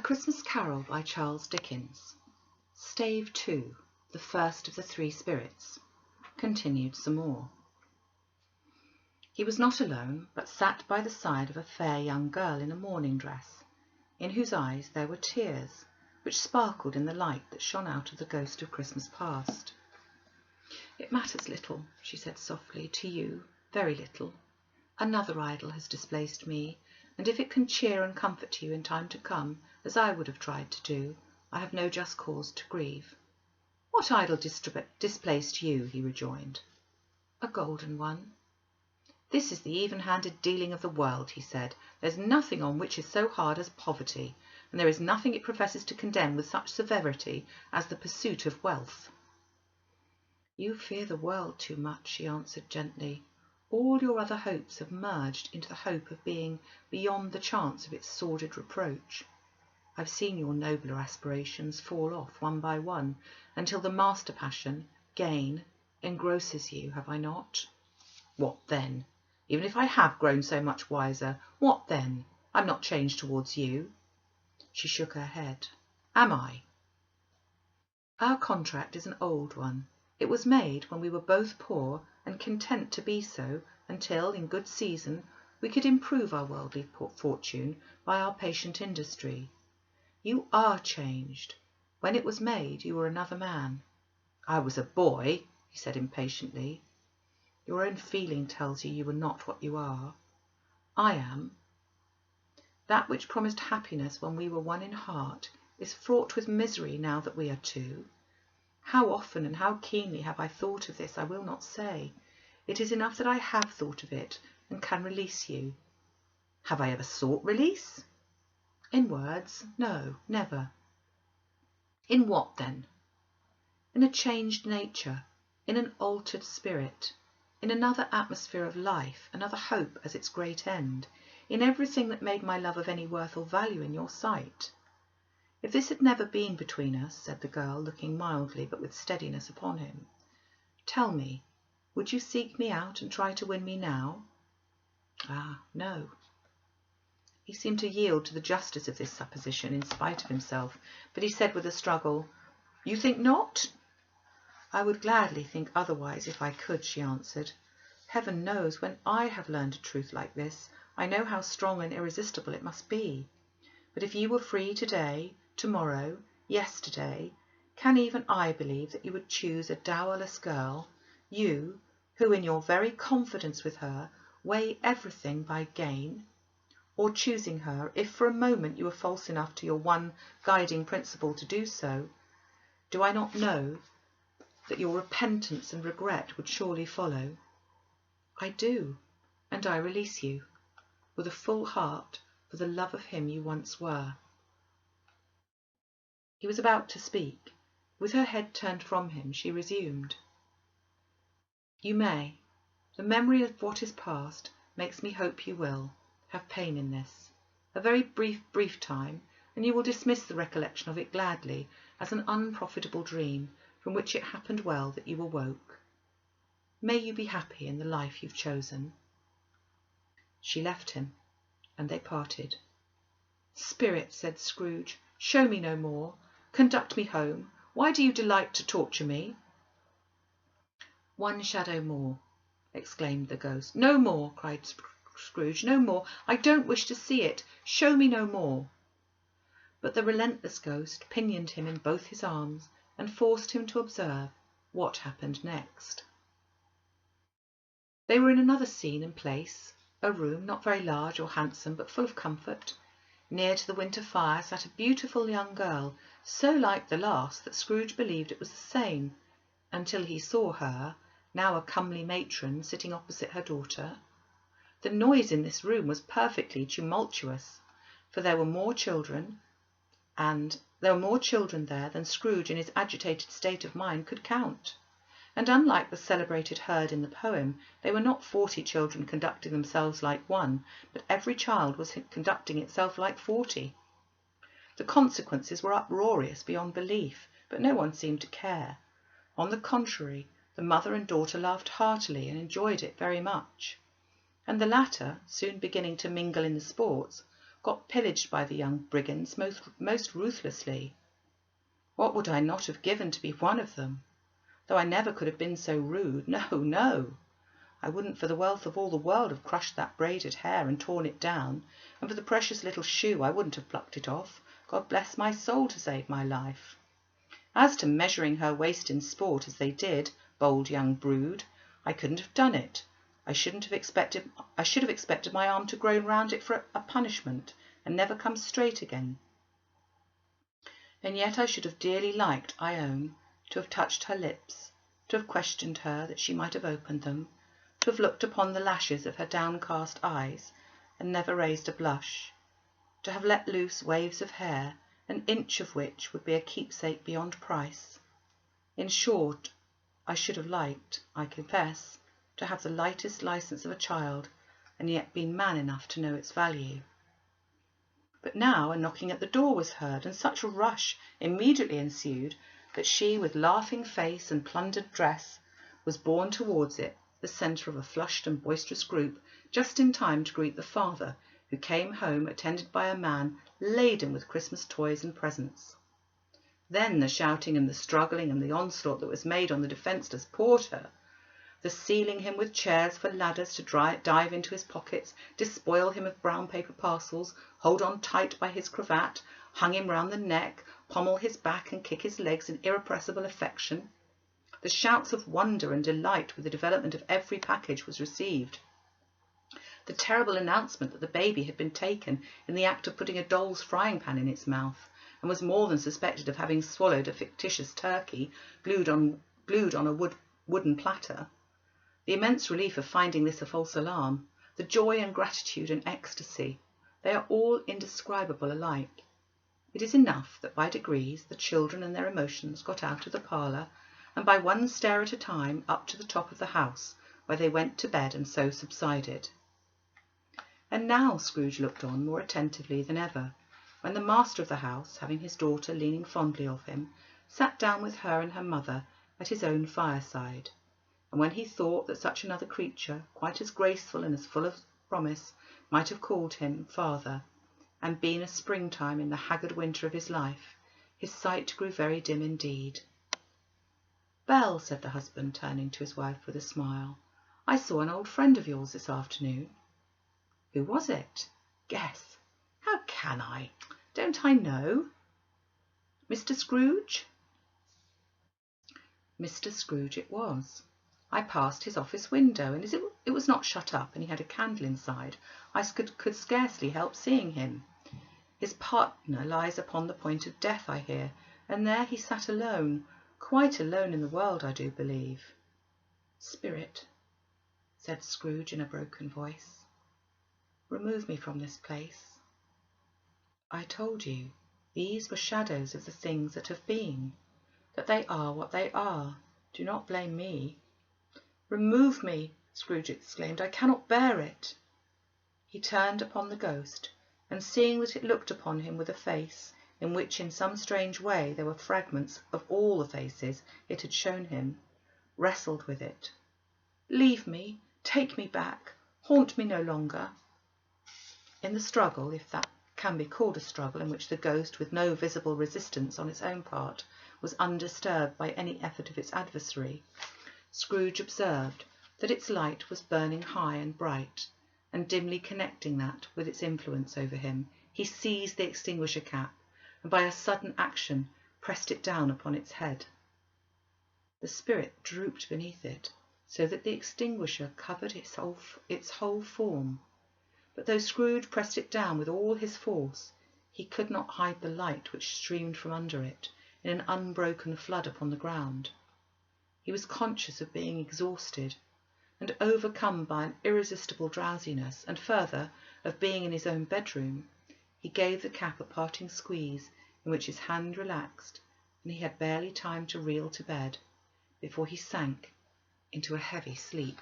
Christmas Carol by Charles Dickens. Stave Two, the first of the three spirits. Continued some more. He was not alone, but sat by the side of a fair young girl in a mourning dress, in whose eyes there were tears, which sparkled in the light that shone out of the ghost of Christmas past. "It matters little," she said softly, "to you, very little. Another idol has displaced me, and if it can cheer and comfort you in time to come, as I would have tried to do, I have no just cause to grieve." "What idol displaced you?" he rejoined. "A golden one." "This is the even-handed dealing of the world," he said. "There's nothing on which is so hard as poverty, and there is nothing it professes to condemn with such severity as the pursuit of wealth." "You fear the world too much," she answered gently. "All your other hopes have merged into the hope of being beyond the chance of its sordid reproach. I've seen your nobler aspirations fall off one by one until the master passion, gain, engrosses you, have I not?" "What then? Even if I have grown so much wiser, what then? I'm not changed towards you." She shook her head. "Am I?" "Our contract is an old one. It was made when we were both poor and content to be so until, in good season, we could improve our worldly fortune by our patient industry. You are changed. When it was made, you were another man." "I was a boy," he said impatiently. "Your own feeling tells you were not what you are. I am. That which promised happiness when we were one in heart is fraught with misery now that we are two. How often and how keenly have I thought of this, I will not say. It is enough that I have thought of it and can release you." "Have I ever sought release?" "In words, no, never." "In what then?" "In a changed nature, in an altered spirit, in another atmosphere of life, another hope as its great end, in everything that made my love of any worth or value in your sight. If this had never been between us," said the girl, looking mildly but with steadiness upon him, "tell me, would you seek me out and try to win me now?" "Ah, no." He seemed to yield to the justice of this supposition in spite of himself, but he said with a struggle, "You think not?" "I would gladly think otherwise if I could," she answered. "Heaven knows, when I have learned a truth like this, I know how strong and irresistible it must be. But if you were free today, tomorrow, yesterday, can even I believe that you would choose a dowerless girl, you, who in your very confidence with her weigh everything by gain? Or choosing her, if for a moment you were false enough to your one guiding principle to do so, do I not know that your repentance and regret would surely follow? I do, and I release you, with a full heart, for the love of him you once were." He was about to speak. With her head turned from him, she resumed. "You may. The memory of what is past makes me hope you will have pain in this. A very brief time, and you will dismiss the recollection of it gladly as an unprofitable dream from which it happened well that you awoke. May you be happy in the life you've chosen." She left him, and they parted. "Spirit," said Scrooge, "show me no more. Conduct me home. Why do you delight to torture me?" "One shadow more," exclaimed the ghost. "No more," cried Scrooge, "no more. I don't wish to see it. Show me no more." But the relentless ghost pinioned him in both his arms and forced him to observe what happened next. They were in another scene and place, a room not very large or handsome, but full of comfort. Near to the winter fire sat a beautiful young girl, so like the last that Scrooge believed it was the same, until he saw her, now a comely matron, sitting opposite her daughter. The noise in this room was perfectly tumultuous, for there were more children there than Scrooge in his agitated state of mind could count. And unlike the celebrated herd in the poem, they were not 40 children conducting themselves like one, but every child was conducting itself like 40. The consequences were uproarious beyond belief, but no one seemed to care. On the contrary, the mother and daughter laughed heartily and enjoyed it very much. And the latter, soon beginning to mingle in the sports, got pillaged by the young brigands most ruthlessly. What would I not have given to be one of them? Though I never could have been so rude. No, no. I wouldn't for the wealth of all the world have crushed that braided hair and torn it down, and for the precious little shoe I wouldn't have plucked it off. God bless my soul to save my life. As to measuring her waist in sport as they did, bold young brood, I couldn't have done it. I should have expected my arm to grow round it for a punishment, and never come straight again. And yet I should have dearly liked, I own, to have touched her lips, to have questioned her that she might have opened them, to have looked upon the lashes of her downcast eyes, and never raised a blush, to have let loose waves of hair, an inch of which would be a keepsake beyond price. In short, I should have liked, I confess, to have the lightest licence of a child, and yet been man enough to know its value. But now a knocking at the door was heard, and such a rush immediately ensued that she, with laughing face and plundered dress, was borne towards it, the centre of a flushed and boisterous group, just in time to greet the father, who came home attended by a man laden with Christmas toys and presents. Then the shouting and the struggling and the onslaught that was made on the defenceless porter, the sealing him with chairs for ladders to dive into his pockets, despoil him of brown paper parcels, hold on tight by his cravat, hung him round the neck, pommel his back and kick his legs in irrepressible affection. The shouts of wonder and delight with the development of every package was received. The terrible announcement that the baby had been taken in the act of putting a doll's frying pan in its mouth, and was more than suspected of having swallowed a fictitious turkey glued on a wooden platter. The immense relief of finding this a false alarm, the joy and gratitude and ecstasy, they are all indescribable alike. It is enough that by degrees the children and their emotions got out of the parlour, and by one stair at a time up to the top of the house, where they went to bed and so subsided. And now Scrooge looked on more attentively than ever, when the master of the house, having his daughter leaning fondly of him, sat down with her and her mother at his own fireside, and when he thought that such another creature, quite as graceful and as full of promise, might have called him father, and been a springtime in the haggard winter of his life, his sight grew very dim indeed. "Belle," said the husband, turning to his wife with a smile, "I saw an old friend of yours this afternoon." "Who was it?" "Guess." "How can I? Don't I know?" "Mr. Scrooge?" Mr. Scrooge it was. I passed his office window, and as it was not shut up and he had a candle inside, I could scarcely help seeing him. His partner lies upon the point of death, I hear, and there he sat alone, quite alone in the world, I do believe. "Spirit," said Scrooge in a broken voice, "remove me from this place. I told you these were shadows of the things that have been, that they are what they are. Do not blame me." "Remove me," Scrooge exclaimed. "I cannot bear it." He turned upon the ghost, and seeing that it looked upon him with a face in which in some strange way there were fragments of all the faces it had shown him, wrestled with it. "Leave me, take me back, haunt me no longer." In the struggle, if that can be called a struggle in which the ghost, with no visible resistance on its own part, was undisturbed by any effort of its adversary, Scrooge observed that its light was burning high and bright, and dimly connecting that with its influence over him, he seized the extinguisher cap, and by a sudden action pressed it down upon its head. The spirit drooped beneath it, so that the extinguisher covered its whole form. But though Scrooge pressed it down with all his force, he could not hide the light which streamed from under it in an unbroken flood upon the ground. He was conscious of being exhausted, and overcome by an irresistible drowsiness, and further, of being in his own bedroom. He gave the cap a parting squeeze, in which his hand relaxed, and he had barely time to reel to bed, before he sank into a heavy sleep.